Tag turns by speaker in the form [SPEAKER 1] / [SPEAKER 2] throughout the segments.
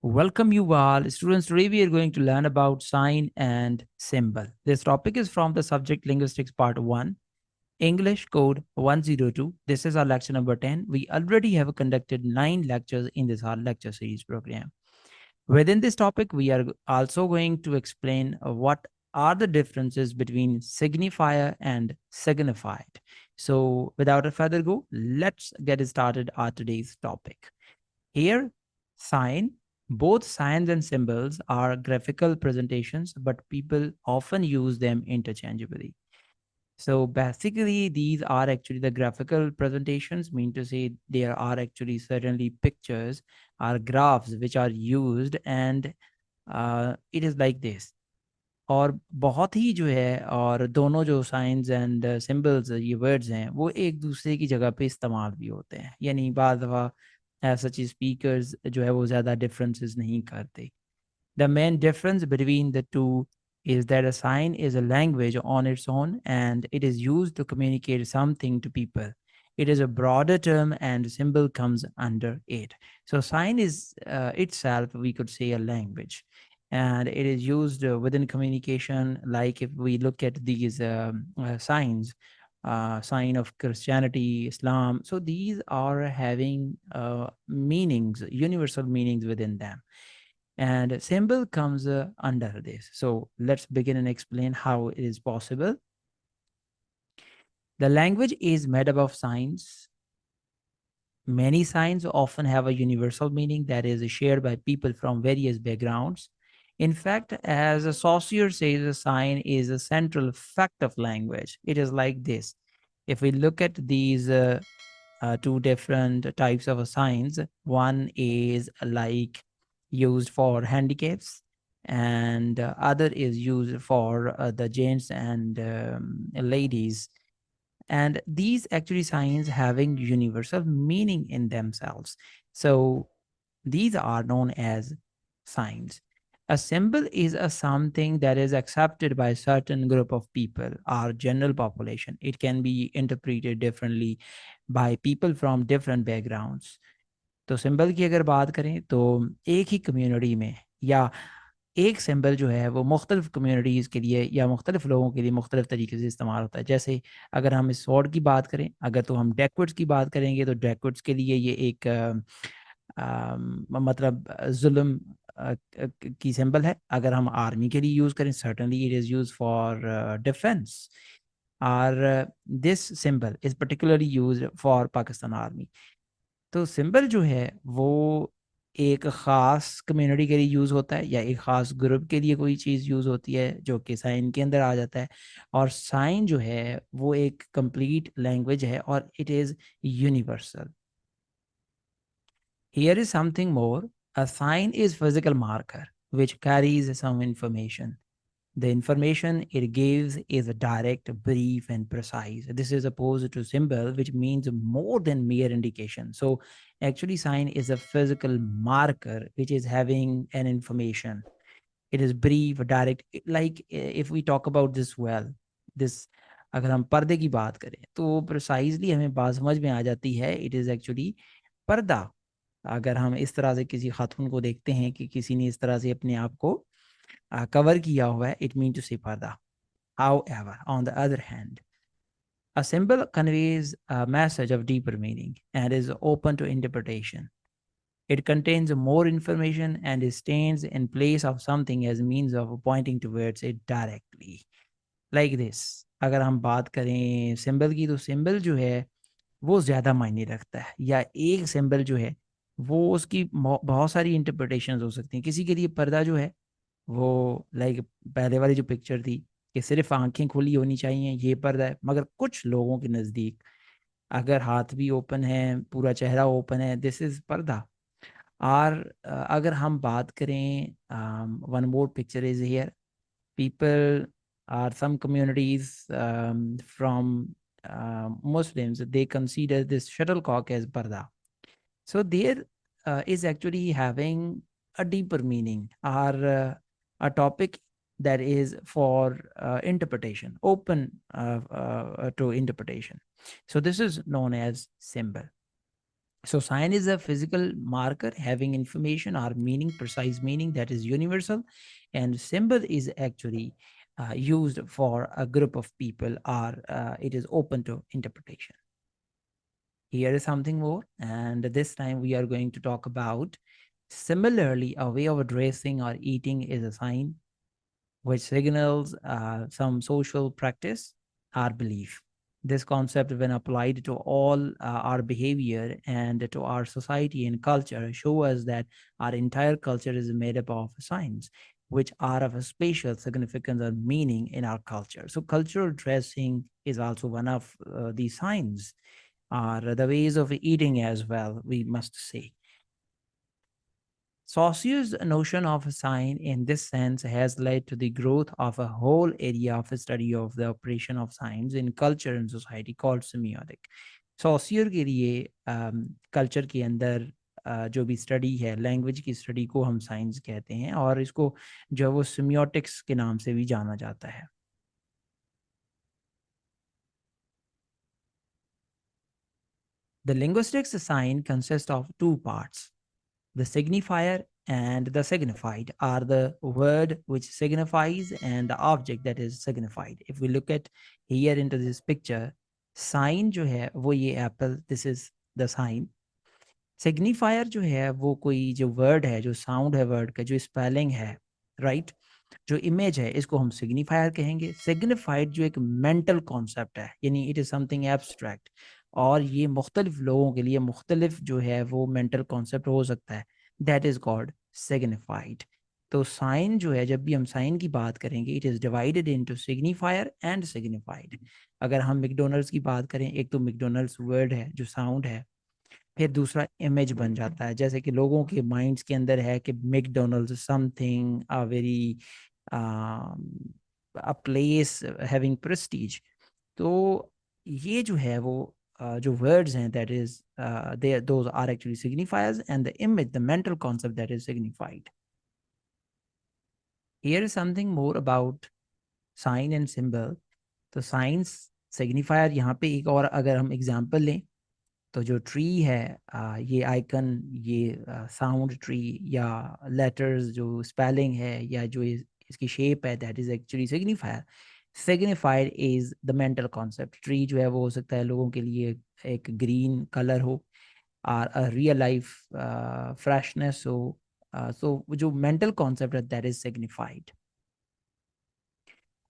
[SPEAKER 1] Welcome you all. Students, today we are going to learn about sign and symbol. This topic is from the subject Linguistics Part 1, English Code 102. This is our lecture number 10. We already have conducted 9 lectures in this our lecture series program. Within this topic, we are also going to explain what are the differences between signifier and signified. So without a further ado, let's get started on today's topic. Here, sign, both signs and symbols are graphical presentations, but people often use them interchangeably. So basically, these are actually the graphical presentations, mean to say there are actually certainly pictures or graphs which are used, and it is like this. और बहुत ही जो है और दोनों जो science and symbols ये words हैं वो एक दूसरे की जगह पे इस्तेमाल भी होते हैं, यानी बाद दफ़ा सच स्पीकर्स जो है वो ज़्यादा डिफरेंसेस नहीं करते. The main difference between the two is that a sign is a language on its own and it is used to communicate something to people. It is a broader term and symbol comes under it. So, sign is itself, we could say, a language. And it is used within communication. Like if we look at these signs, sign of Christianity, Islam. So these are having meanings, universal meanings within them, and symbol comes under this. So let's begin and explain how it is possible. The language is made up of signs. Many signs often have a universal meaning that is shared by people from various backgrounds. In fact, as a Saussure says, a sign is a central fact of language. It is like this. If we look at these two different types of signs, one is like used for handicaps, and other is used for the gents and ladies, and these actually signs having universal meaning in themselves. So these are known as signs. A symbol is a something that is accepted by a certain group of people or general population. It can be interpreted differently by people from different backgrounds. तो symbol की अगर बात करें तो एक ही community में या एक सिंबल जो है वो मुख्तलिफ कम्युनिटीज़ के लिए या मुख्तलिफ लोगों के लिए मुख्तलिफ तरीके से इस्तेमाल होता है. जैसे अगर हम इस वर्ड की बात करें, अगर तो हम बैकवर्ड्स की बात करेंगे तो बैकवर्ड्स के लिए ये एक मतलब जुल्म की सिंबल है. अगर हम आर्मी के लिए यूज़ करें, certainly it is use for defence, और this symbol is particularly use for Pakistan army. तो सिंबल जो है वो एक ख़ास कम्युनिटी के लिए यूज़ होता है या एक ख़ास ग्रुप के लिए कोई चीज़ यूज़ होती है जो कि साइन के अंदर आ जाता है, और साइन जो है वो एक कंप्लीट लैंग्वेज है और it is universal. Here is something more. A sign is physical marker which carries some information. The information it gives is direct, brief, and precise. This is opposed to symbol, which means more than mere indication. So, actually, sign is a physical marker which is having an information. It is brief, direct. Like if we talk about this well, this अगर हम पर्दे की बात करें तो precisely हमें बात समझ में आ जाती है. इट इज़ एक्चुअली पर्दा. अगर हम इस तरह से किसी खातून को देखते हैं कि किसी ने इस तरह से अपने आप को कवर किया हुआ है, it means to say पर्दा. However, on the other hand, a symbol conveys a message of deeper meaning and is open to interpretation. It contains more information and stands in place of something as means of pointing towards it directly. Like this. अगर हम बात करें symbol की तो symbol जो है वो ज़्यादा मायने रखता है, या एक सिंबल जो है वो उसकी बहुत सारी इंटरप्रिटेशंस हो सकती हैं. किसी के लिए पर्दा जो है वो लाइक पहले वाली जो पिक्चर थी कि सिर्फ आंखें खुली होनी चाहिए, ये पर्दा है. मगर कुछ लोगों के नज़दीक अगर हाथ भी ओपन है, पूरा चेहरा ओपन है, दिस इज़ पर्दा. और अगर हम बात करें, one more picture is here. People are some communities from Muslims, they consider this shuttlecock as parda. So there is actually having a deeper meaning, or a topic that is for interpretation, open to interpretation. So this is known as symbol. So sign is a physical marker having information or meaning, precise meaning that is universal, and symbol is actually used for a group of people, or it is open to interpretation. Here is something more, and this time we are going to talk about similarly a way of dressing or eating is a sign which signals some social practice or belief. This concept, when applied to all our behavior and to our society and culture, show us that our entire culture is made up of signs, which are of a spatial significance or meaning in our culture. So, cultural dressing is also one of these signs, or the ways of eating as well, we must say. Saussure's notion of a sign in this sense has led to the growth of a whole area of study of the operation of signs in culture and society called semiotic. Saussure के लिए culture के अंदर जो भी study है language की study को हम साइंस कहते हैं और इसको जो है वो सिमियोटिक्स के नाम से भी जाना जाता है. The linguistics sign consists of two parts. The signifier and the signified are the word which signifies and the object that is signified. If we look at here into this picture, sign जो है वो ये apple, this is the sign. Signifier जो है वो कोई जो word है, जो sound है word का, जो spelling है, right? जो इमेज है इसको हम सिग्निफायर कहेंगे. सिग्निफाइड जो एक मेंटल कॉन्सेप्ट है, यानी इट इज़ समथिंग एब्स्ट्रैक्ट, और ये मुख्तलिफ लोगों के लिए मुख्तलिफ जो है वो मेंटल कॉन्सेप्ट हो सकता है. That is called signified. तो साइन जो है, जब भी हम साइन की बात करेंगे, it is divided into signifier and signified. अगर हम मैकडोनल्ड्स की बात करें, एक तो मैकडोनल्ड्स वर्ड है जो साउंड है, फिर दूसरा इमेज बन जाता है. जैसे कि लोगों के माइंड्स के अंदर है कि McDonald's something a very a place having prestige. तो ये जो है वो जो words हैं, that is they those are actually signifiers, and the image, the mental concept that is signified. Here is something more about sign and symbol. तो science signifier यहाँ पे एक और अगर हम एग्जांपल लें, तो जो ट्री है, ये आइकन, ये साउंड ट्री या लेटर्स जो स्पेलिंग है या जो इसकी शेप है, that is actually signifier. Signified is the mental concept. Tree जो है वो हो सकता है लोगों के लिए एक ग्रीन कलर हो, और रियल लाइफ फ्रेशनेस हो. सो जो मेंटल कॉन्सेप्ट है, that is signified.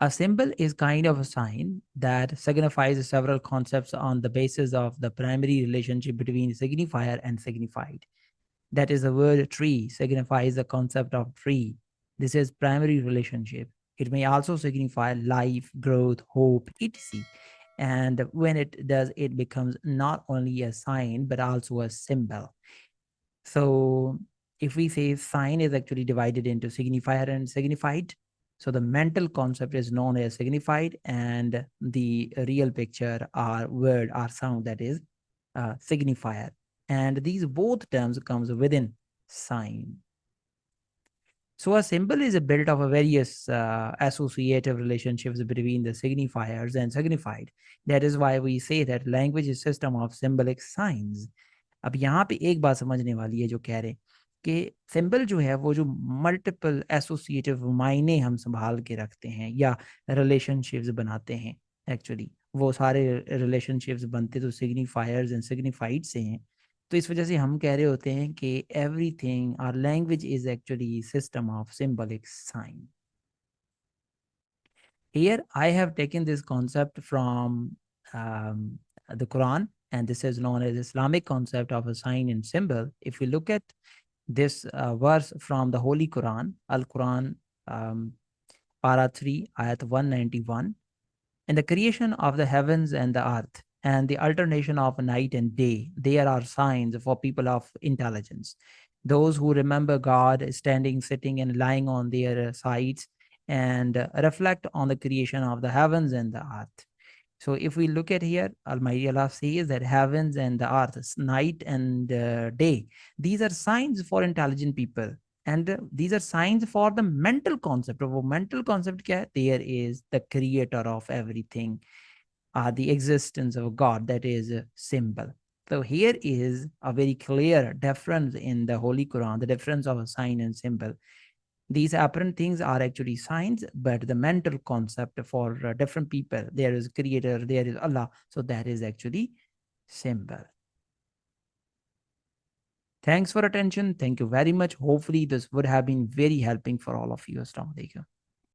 [SPEAKER 1] A symbol is kind of a sign that signifies several concepts on the basis of the primary relationship between signifier and signified. That is, the word tree signifies the concept of tree. This is primary relationship. It may also signify life, growth, hope, etc. And when it does, it becomes not only a sign but also a symbol. So if we say sign is actually divided into signifier and signified, so the mental concept is known as signified, and the real picture or word or sound, that is signifier. And these both terms comes within sign. So a symbol is a built of a various associative relationships between the signifiers and signified. That is why we say that language is system of symbolic signs. अब यहाँ पे एक बात समझने वाली है जो कह रहे कि सिंबल जो है वो जो मल्टीपल एसोसिएटिव मायने हम संभाल के रखते हैं या रिलेशनशिप्स बनाते हैं, एक्चुअली वो सारे रिलेशनशिप्स बनते तो सिग्निफायर्स एंड सिग्निफाइड से हैं. तो इस वजह से हम कह रहे होते हैं कि everything our language is actually system of symbolic sign. Here, I have taken this concept from the Quran, and this is known as Islamic concept of a sign and symbol. If we look at this verse from the Holy Quran, Al Quran, Para 3, Ayat 191, in the creation of the heavens and the earth, and the alternation of night and day, there are signs for people of intelligence. Those who remember God standing, sitting, and lying on their sides, and reflect on the creation of the heavens and the earth. So if we look at here, Almighty Allah says that heavens and the earth, night and day, these are signs for intelligent people. And these are signs for the mental concept. Of mental concept kya hai? There is the creator of everything, the existence of God, that is a symbol. So here is a very clear difference in the Holy Quran, the difference of a sign and symbol. These apparent things are actually signs, but the mental concept for different people, there is creator, there is Allah. So that is actually symbol. Thanks for attention. Thank you very much. Hopefully this would have been very helping for all of you. Assalamu alaikum.